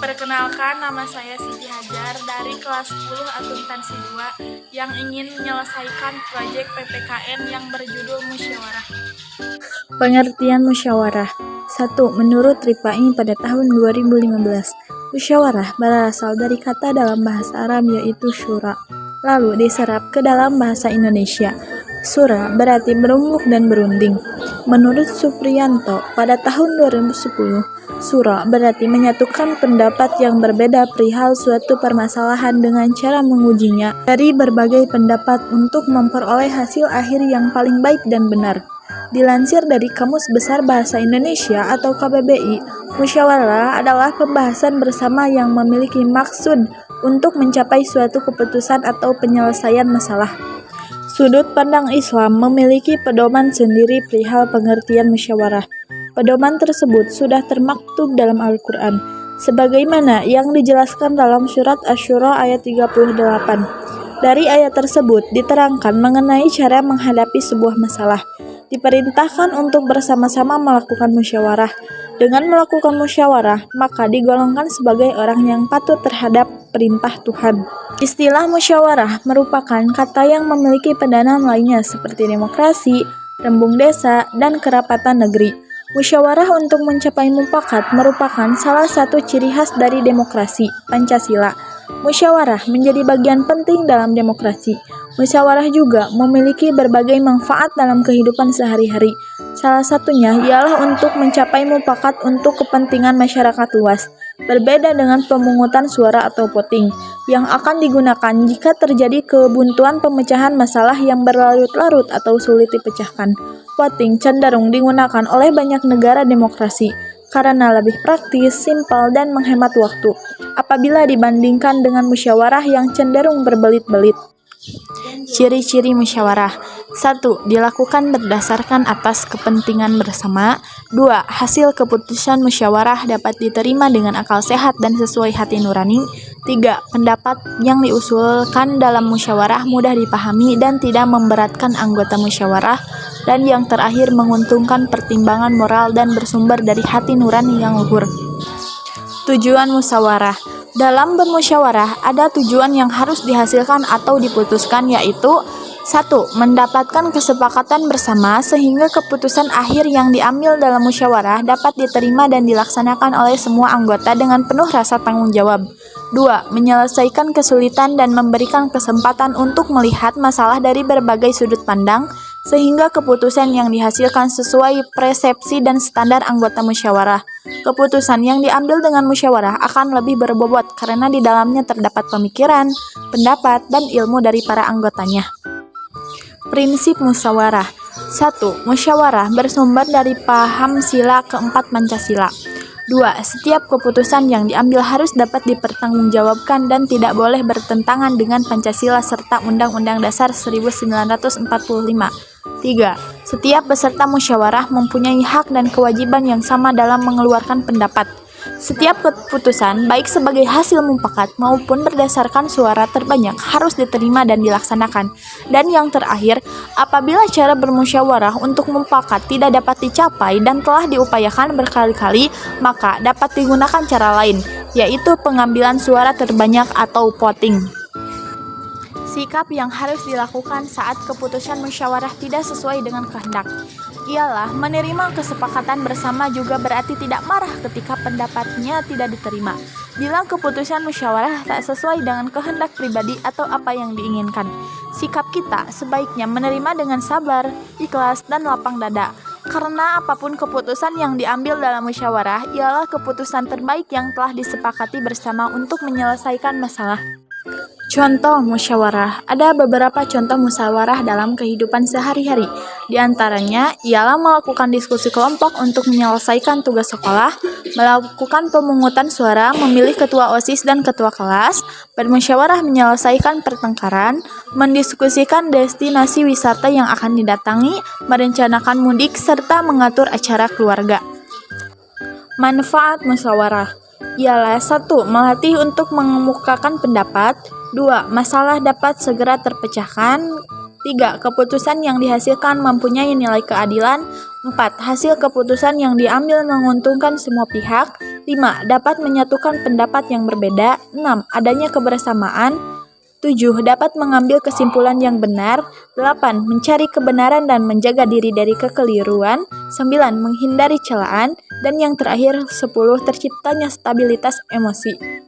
Perkenalkan, nama saya Siti Hajar dari kelas 10 Akuntansi 2 yang ingin menyelesaikan proyek PPKN yang berjudul Musyawarah. Pengertian musyawarah. 1. Menurut Ripai pada tahun 2015, musyawarah berasal dari kata dalam bahasa Arab yaitu syura, lalu diserap ke dalam bahasa Indonesia. Syura berarti berumbuk dan berunding. Menurut Supriyanto, pada tahun 2010, syura berarti menyatukan pendapat yang berbeda perihal suatu permasalahan dengan cara mengujinya dari berbagai pendapat untuk memperoleh hasil akhir yang paling baik dan benar. Dilansir dari Kamus Besar Bahasa Indonesia atau KBBI, musyawarah adalah pembahasan bersama yang memiliki maksud untuk mencapai suatu keputusan atau penyelesaian masalah. Sudut pandang Islam memiliki pedoman sendiri perihal pengertian musyawarah. Pedoman tersebut sudah termaktub dalam Al-Quran, sebagaimana yang dijelaskan dalam surat Asy-Syura ayat 38. Dari ayat tersebut diterangkan mengenai cara menghadapi sebuah masalah. Diperintahkan untuk bersama-sama melakukan musyawarah. Dengan melakukan musyawarah, maka digolongkan sebagai orang yang patuh terhadap perintah Tuhan. Istilah musyawarah merupakan kata yang memiliki padanan lainnya seperti demokrasi, rembung desa, dan kerapatan negeri. Musyawarah untuk mencapai mufakat merupakan salah satu ciri khas dari demokrasi, Pancasila. Musyawarah menjadi bagian penting dalam demokrasi. Musyawarah juga memiliki berbagai manfaat dalam kehidupan sehari-hari. Salah satunya ialah untuk mencapai mufakat untuk kepentingan masyarakat luas. Berbeda dengan pemungutan suara atau voting, yang akan digunakan jika terjadi kebuntuan pemecahan masalah yang berlarut-larut atau sulit dipecahkan. Voting cenderung digunakan oleh banyak negara demokrasi karena lebih praktis, simpel, dan menghemat waktu apabila dibandingkan dengan musyawarah yang cenderung berbelit-belit. Ciri-ciri musyawarah. 1. Dilakukan berdasarkan atas kepentingan bersama. 2. Hasil keputusan musyawarah dapat diterima dengan akal sehat dan sesuai hati nurani. 3. Pendapat yang diusulkan dalam musyawarah mudah dipahami dan tidak memberatkan anggota musyawarah. Dan yang terakhir, menguntungkan pertimbangan moral dan bersumber dari hati nurani yang luhur. Tujuan musyawarah. Dalam bermusyawarah, ada tujuan yang harus dihasilkan atau diputuskan, yaitu 1. Mendapatkan kesepakatan bersama sehingga keputusan akhir yang diambil dalam musyawarah dapat diterima dan dilaksanakan oleh semua anggota dengan penuh rasa tanggung jawab. 2. Menyelesaikan kesulitan dan memberikan kesempatan untuk melihat masalah dari berbagai sudut pandang sehingga keputusan yang dihasilkan sesuai persepsi dan standar anggota musyawarah. Keputusan yang diambil dengan musyawarah akan lebih berbobot karena di dalamnya terdapat pemikiran, pendapat, dan ilmu dari para anggotanya. Prinsip musyawarah. 1. Musyawarah bersumber dari paham sila keempat Pancasila. 2. Setiap keputusan yang diambil harus dapat dipertanggungjawabkan dan tidak boleh bertentangan dengan Pancasila serta Undang-Undang Dasar 1945. 3. Setiap peserta musyawarah mempunyai hak dan kewajiban yang sama dalam mengeluarkan pendapat. Setiap keputusan, baik sebagai hasil mufakat maupun berdasarkan suara terbanyak, harus diterima dan dilaksanakan. Dan yang terakhir, apabila cara bermusyawarah untuk mufakat tidak dapat dicapai dan telah diupayakan berkali-kali, maka dapat digunakan cara lain, yaitu pengambilan suara terbanyak atau voting. Sikap yang harus dilakukan saat keputusan musyawarah tidak sesuai dengan kehendak ialah menerima kesepakatan bersama, juga berarti tidak marah ketika pendapatnya tidak diterima. Bila keputusan musyawarah tak sesuai dengan kehendak pribadi atau apa yang diinginkan, sikap kita sebaiknya menerima dengan sabar, ikhlas, dan lapang dada. Karena apapun keputusan yang diambil dalam musyawarah ialah keputusan terbaik yang telah disepakati bersama untuk menyelesaikan masalah. Contoh musyawarah. Ada beberapa contoh musyawarah dalam kehidupan sehari-hari. Di antaranya ialah melakukan diskusi kelompok untuk menyelesaikan tugas sekolah, melakukan pemungutan suara, memilih ketua OSIS dan ketua kelas, bermusyawarah menyelesaikan pertengkaran, mendiskusikan destinasi wisata yang akan didatangi, merencanakan mudik, serta mengatur acara keluarga. Manfaat musyawarah ialah 1. Melatih untuk mengemukakan pendapat. 2. Masalah dapat segera terpecahkan. 3. Keputusan yang dihasilkan mempunyai nilai keadilan. 4. Hasil keputusan yang diambil menguntungkan semua pihak. 5. Dapat menyatukan pendapat yang berbeda. 6. Adanya kebersamaan. 7. Dapat mengambil kesimpulan yang benar. 8. Mencari kebenaran dan menjaga diri dari kekeliruan. 9. Menghindari celaan. Dan yang terakhir 10. Terciptanya stabilitas emosi.